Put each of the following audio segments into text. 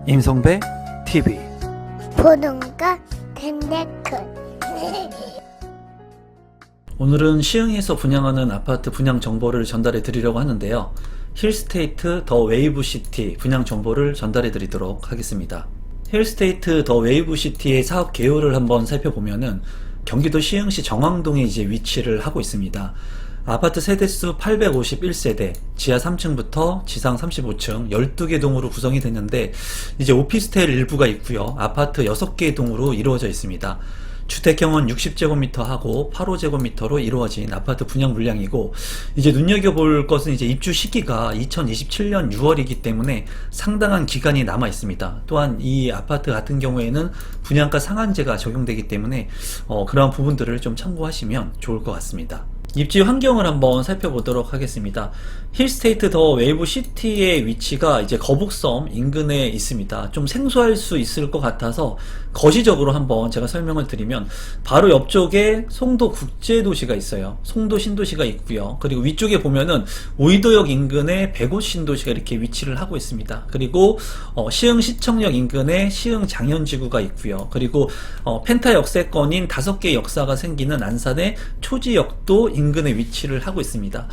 임성배 TV 보는가 댄데크 오늘은 시흥에서 분양하는 아파트 분양 정보를 전달해 드리려고 하는데요. 힐스테이트 더 웨이브시티 분양 정보를 전달해 드리도록 하겠습니다. 힐스테이트 더 웨이브시티의 사업 개요를 한번 살펴보면은 경기도 시흥시 정왕동에 이제 위치를 하고 있습니다. 아파트 세대수 851세대, 지하 3층부터 지상 35층 12개 동으로 구성이 됐는데 이제 오피스텔 일부가 있고요. 아파트 6개 동으로 이루어져 있습니다. 주택형은 60제곱미터하고 85제곱미터로 이루어진 아파트 분양 물량이고, 이제 눈여겨볼 것은 이제 입주 시기가 2027년 6월이기 때문에 상당한 기간이 남아 있습니다. 또한 이 아파트 같은 경우에는 분양가 상한제가 적용되기 때문에 그러한 부분들을 좀 참고하시면 좋을 것 같습니다. 입지 환경을 한번 살펴보도록 하겠습니다. 힐스테이트 더 웨이브시티의 위치가 이제 거북섬 인근에 있습니다. 좀 생소할 수 있을 것 같아서 거시적으로 한번 제가 설명을 드리면, 바로 옆쪽에 송도 국제도시가 있어요. 송도 신도시가 있고요. 그리고 위쪽에 보면은 오이도역 인근에 백오 신도시가 이렇게 위치를 하고 있습니다. 그리고 시흥시청역 인근에 시흥 장현지구가 있고요. 그리고 펜타 역세권인 5개 역사가 생기는 안산의 초지역도 인근에 위치를 하고 있습니다.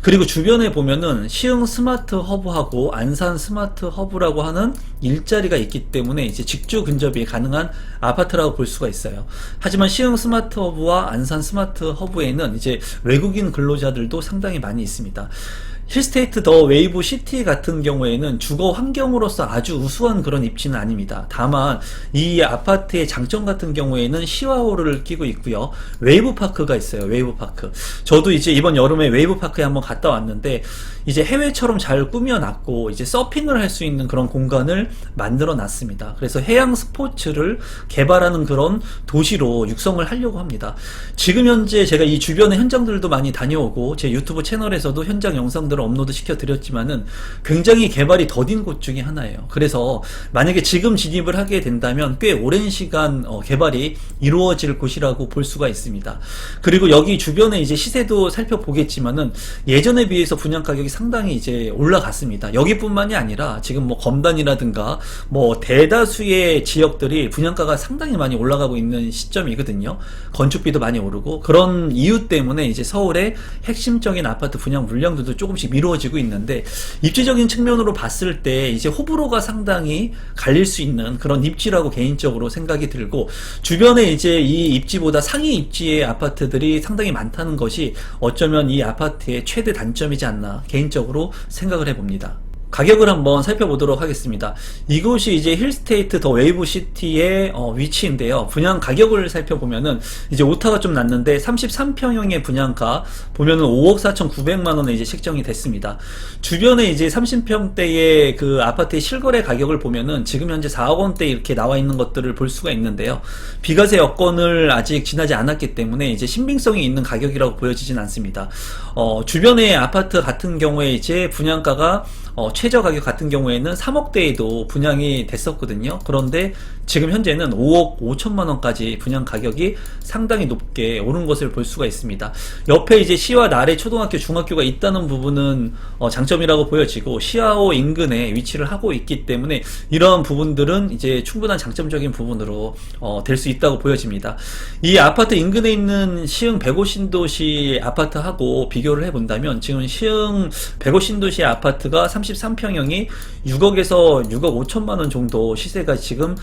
그리고 주변에 보면은 시흥 스마트 허브하고 안산 스마트 허브라고 하는 일자리가 있기 때문에 이제 직주 근접이 가능한 아파트라고 볼 수가 있어요. 하지만 시흥 스마트 허브와 안산 스마트 허브에는 이제 외국인 근로자들도 상당히 많이 있습니다. 힐스테이트 더 웨이브 시티 같은 경우에는 주거 환경으로서 아주 우수한 그런 입지는 아닙니다. 다만 이 아파트의 장점 같은 경우에는 시화호를 끼고 있고요. 웨이브 파크가 있어요. 웨이브 파크. 저도 이제 이번 여름에 웨이브 파크에 한번 갔다 왔는데 이제 해외처럼 잘 꾸며놨고 이제 서핑을 할 수 있는 그런 공간을 만들어 놨습니다. 그래서 해양 스포츠를 개발하는 그런 도시로 육성을 하려고 합니다. 지금 현재 제가 이 주변의 현장들도 많이 다녀오고 제 유튜브 채널에서도 현장 영상들을 업로드 시켜 드렸지만은 굉장히 개발이 더딘 곳 중에 하나예요. 그래서 만약에 지금 진입을 하게 된다면 꽤 오랜 시간 개발이 이루어질 곳이라고 볼 수가 있습니다. 그리고 여기 주변에 이제 시세도 살펴보겠지만은 예전에 비해서 분양 가격이 상당히 이제 올라갔습니다. 여기뿐만이 아니라 지금 뭐 검단이라든가 뭐 대다수의 지역들이 분양가가 상당히 많이 올라가고 있는 시점이거든요. 건축비도 많이 오르고 그런 이유 때문에 이제 서울의 핵심적인 아파트 분양 물량들도 조금씩 미루어지고 있는데, 입지적인 측면으로 봤을 때 이제 호불호가 상당히 갈릴 수 있는 그런 입지라고 개인적으로 생각이 들고, 주변에 이제 이 입지보다 상위 입지의 아파트들이 상당히 많다는 것이 어쩌면 이 아파트의 최대 단점이지 않나 개인적으로 생각을 해봅니다. 가격을 한번 살펴보도록 하겠습니다. 이곳이 이제 힐스테이트 더 웨이브시티의 위치인데요. 분양 가격을 살펴보면은 이제 오타가 좀 났는데 33평형의 분양가 보면은 5억 4,900만원에 이제 책정이 됐습니다. 주변에 이제 30평대의 그 아파트의 실거래 가격을 보면은 지금 현재 4억 원대 이렇게 나와 있는 것들을 볼 수가 있는데요. 비과세 여건을 아직 지나지 않았기 때문에 이제 신빙성이 있는 가격이라고 보여지진 않습니다. 주변의 아파트 같은 경우에 이제 분양가가 최저 가격 같은 경우에는 3억대에도 분양이 됐었거든요. 그런데 지금 현재는 5억 5천만원까지 분양 가격이 상당히 높게 오른 것을 볼 수가 있습니다. 옆에 이제 시와 나래 초등학교, 중학교가 있다는 부분은 장점이라고 보여지고, 시야호 인근에 위치를 하고 있기 때문에 이러한 부분들은 이제 충분한 장점적인 부분으로 될 수 있다고 보여집니다. 이 아파트 인근에 있는 시흥 백오신도시 아파트하고 비교를 해본다면 지금 시흥 백오신도시 아파트가 33평형이 6억에서 6억 5천만원 정도 시세가 지금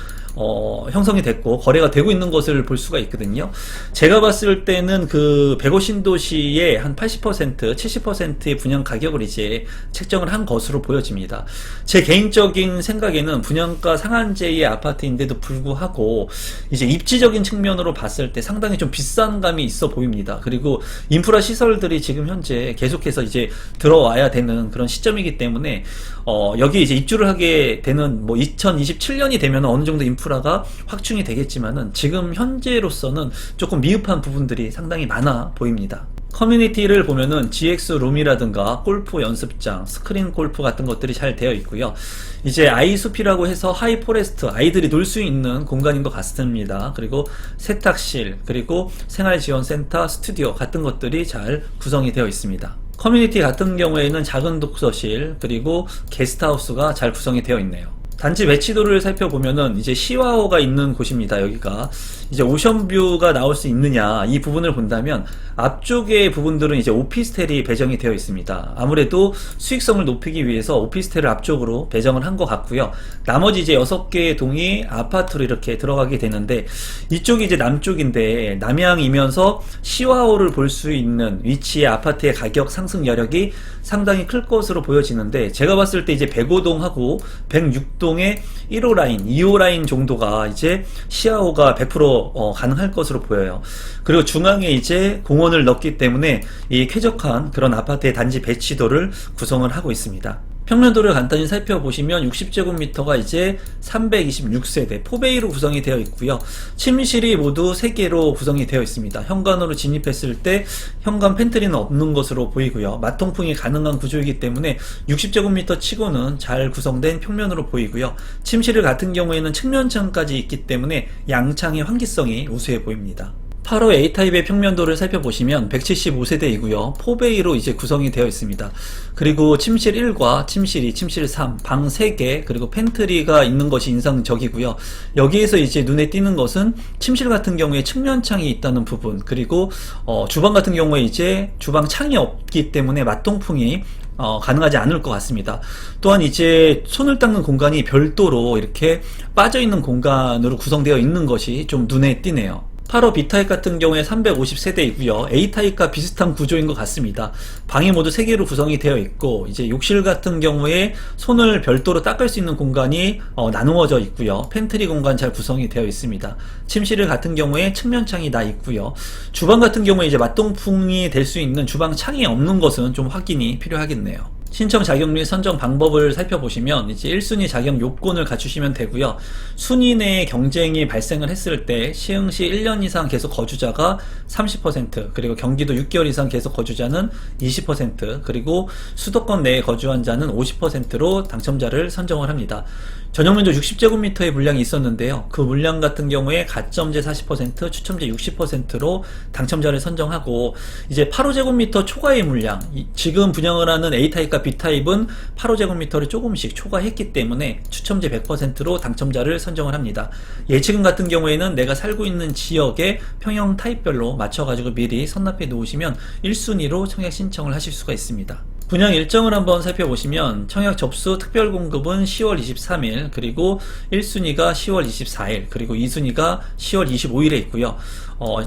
형성이 됐고 거래가 되고 있는 것을 볼 수가 있거든요. 제가 봤을 때는 그 백오신도시의 한 80%, 70%의 분양 가격을 이제 책정을 한 것으로 보여집니다. 제 개인적인 생각에는 분양가 상한제의 아파트인데도 불구하고 이제 입지적인 측면으로 봤을 때 상당히 좀 비싼 감이 있어 보입니다. 그리고 인프라 시설들이 지금 현재 계속해서 이제 들어와야 되는 그런 시점이기 때문에 여기 이제 입주를 하게 되는 뭐 2027년이 되면 어느 정도 인프라가 확충이 되겠지만은 지금 현재로서는 조금 미흡한 부분들이 상당히 많아 보입니다. 커뮤니티를 보면은 GX룸이라든가 골프 연습장, 스크린 골프 같은 것들이 잘 되어 있고요. 이제 아이숲이라고 해서 하이포레스트, 아이들이 놀 수 있는 공간인 것 같습니다. 그리고 세탁실, 그리고 생활지원센터, 스튜디오 같은 것들이 잘 구성이 되어 있습니다. 커뮤니티 같은 경우에는 작은 독서실, 그리고 게스트하우스가 잘 구성이 되어 있네요. 단지 매치도를 살펴보면은 이제 시와호가 있는 곳입니다. 여기가 이제 오션뷰가 나올 수 있느냐 이 부분을 본다면 앞쪽의 부분들은 이제 오피스텔이 배정이 되어 있습니다. 아무래도 수익성을 높이기 위해서 오피스텔을 앞쪽으로 배정을 한 것 같고요. 나머지 이제 6개의 동이 아파트로 이렇게 들어가게 되는데 이쪽이 이제 남쪽인데 남향이면서 시와호를 볼 수 있는 위치의 아파트의 가격 상승 여력이 상당히 클 것으로 보여지는데 제가 봤을 때 이제 105동하고 106동의 1호 라인, 2호 라인 정도가 이제 시야호가 100% 가능할 것으로 보여요. 그리고 중앙에 이제 공원을 넣기 때문에 이 쾌적한 그런 아파트의 단지 배치도를 구성을 하고 있습니다. 평면도를 간단히 살펴보시면 60제곱미터가 이제 326세대 포베이로 구성이 되어 있고요. 침실이 모두 3개로 구성이 되어 있습니다. 현관으로 진입했을 때 현관 팬트리는 없는 것으로 보이고요. 마통풍이 가능한 구조이기 때문에 60제곱미터 치고는 잘 구성된 평면으로 보이고요. 침실 같은 경우에는 측면창까지 있기 때문에 양창의 환기성이 우수해 보입니다. 8호 A타입의 평면도를 살펴보시면 175세대이고요. 포베이로 이제 구성이 되어 있습니다. 그리고 침실 1과 침실 2, 침실 3, 방 3개, 그리고 팬트리가 있는 것이 인상적이고요. 여기에서 이제 눈에 띄는 것은 침실 같은 경우에 측면창이 있다는 부분, 그리고 주방 같은 경우에 이제 주방 창이 없기 때문에 맞동풍이 가능하지 않을 것 같습니다. 또한 이제 손을 닦는 공간이 별도로 이렇게 빠져있는 공간으로 구성되어 있는 것이 좀 눈에 띄네요. 8호 B타입 같은 경우에 350세대이고요. A타입과 비슷한 구조인 것 같습니다. 방이 모두 3개로 구성이 되어 있고 이제 욕실 같은 경우에 손을 별도로 닦을 수 있는 공간이 나누어져 있고요. 팬트리 공간 잘 구성이 되어 있습니다. 침실 같은 경우에 측면창이 나 있고요. 주방 같은 경우에 이제 맞동풍이 될 수 있는 주방 창이 없는 것은 좀 확인이 필요하겠네요. 신청 자격 및 선정 방법을 살펴보시면 이제 1순위 자격 요건을 갖추시면 되고요. 순위 내 경쟁이 발생을 했을 때 시흥시 1년 이상 계속 거주자가 30%, 그리고 경기도 6개월 이상 계속 거주자는 20%, 그리고 수도권 내에 거주한 자는 50%로 당첨자를 선정을 합니다. 전용면적 60제곱미터의 물량이 있었는데요. 그 물량 같은 경우에 가점제 40%, 추첨제 60%로 당첨자를 선정하고 이제 8호제곱미터 초과의 물량, 지금 분양을 하는 A타입과 B타입은 8호제곱미터를 조금씩 초과했기 때문에 추첨제 100%로 당첨자를 선정을 합니다. 예치금 같은 경우에는 내가 살고 있는 지역의 평형 타입별로 맞춰가지고 미리 선납해 놓으시면 1순위로 청약 신청을 하실 수가 있습니다. 분양 일정을 한번 살펴보시면 청약 접수 특별 공급은 10월 23일, 그리고 1순위가 10월 24일, 그리고 2순위가 10월 25일에 있고요.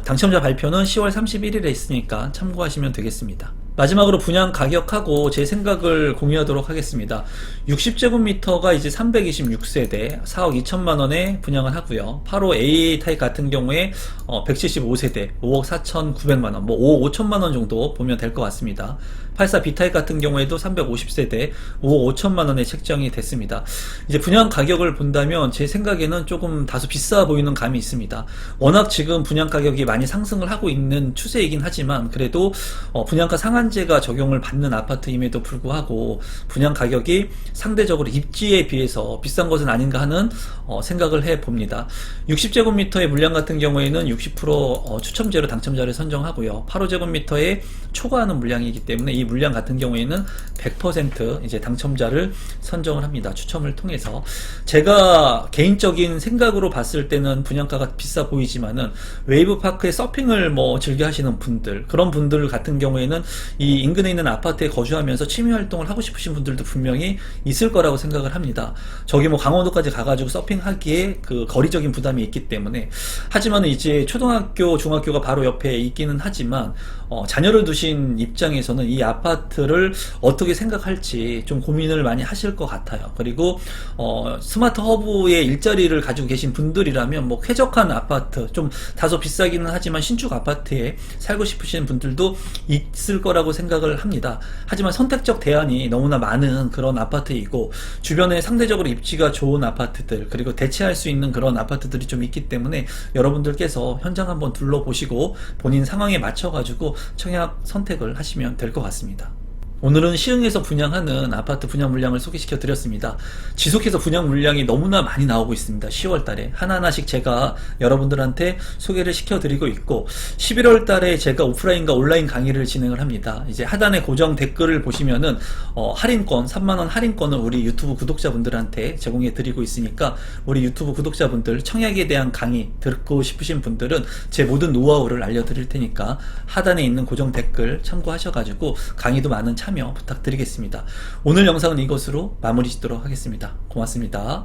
당첨자 발표는 10월 31일에 있으니까 참고하시면 되겠습니다. 마지막으로 분양 가격하고 제 생각을 공유하도록 하겠습니다. 60제곱미터가 이제 326세대 4억 2천만 원에 분양을 하고요. 8호 A 타입 같은 경우에 175세대 5억 4,900만 원, 뭐 5억 5천만 원 정도 보면 될 것 같습니다. 84 B 타입 같은 경우에도 350세대 5억 5천만 원에 책정이 됐습니다. 이제 분양 가격을 본다면 제 생각에는 조금 다소 비싸 보이는 감이 있습니다. 워낙 지금 분양 가격이 많이 상승을 하고 있는 추세이긴 하지만 그래도 분양가 상한제가 적용을 받는 아파트임에도 불구하고 분양 가격이 상대적으로 입지에 비해서 비싼 것은 아닌가 하는 생각을 해봅니다. 60제곱미터의 물량 같은 경우에는 60% 추첨제로 당첨자를 선정하고요. 8호제곱미터에 초과하는 물량이기 때문에 이 물량 같은 경우에는 100% 이제 당첨자를 선정을 합니다. 추첨을 통해서. 제가 개인적인 생각으로 봤을 때는 분양가가 비싸 보이지만은 웨이브파크에 서핑을 뭐 즐겨 하시는 분들, 그런 분들 같은 경우에는 이 인근에 있는 아파트에 거주하면서 취미 활동을 하고 싶으신 분들도 분명히 있을 거라고 생각을 합니다. 저기 뭐 강원도까지 가가지고 서핑하기에 그 거리적인 부담이 있기 때문에. 하지만 이제 초등학교, 중학교가 바로 옆에 있기는 하지만 자녀를 두신 입장에서는 이 아파트를 어떻게 생각할지 좀 고민을 많이 하실 것 같아요. 그리고 스마트 허브의 일자리를 가지고 계신 분들이라면 뭐 쾌적한 아파트, 좀 다소 비싸기는 하지만 신축 아파트에 살고 싶으신 분들도 있을 거라고 생각을 합니다. 하지만 선택적 대안이 너무나 많은 그런 아파트이고 주변에 상대적으로 입지가 좋은 아파트들, 그리고 대체할 수 있는 그런 아파트들이 좀 있기 때문에 여러분들께서 현장 한번 둘러보시고 본인 상황에 맞춰가지고 청약 선택을 하시면 될 것 같습니다. 오늘은 시흥에서 분양하는 아파트 분양 물량을 소개시켜 드렸습니다. 지속해서 분양 물량이 너무나 많이 나오고 있습니다. 10월 달에 하나하나씩 제가 여러분들한테 소개를 시켜 드리고 있고, 11월 달에 제가 오프라인과 온라인 강의를 진행을 합니다. 이제 하단에 고정 댓글을 보시면은 할인권, 3만원 할인권을 우리 유튜브 구독자분들한테 제공해 드리고 있으니까, 우리 유튜브 구독자분들 청약에 대한 강의 듣고 싶으신 분들은 제 모든 노하우를 알려드릴 테니까 하단에 있는 고정 댓글 참고하셔가지고 강의도 많은 참여 부탁드리겠습니다. 오늘 영상은 이것으로 마무리 짓도록 하겠습니다. 고맙습니다.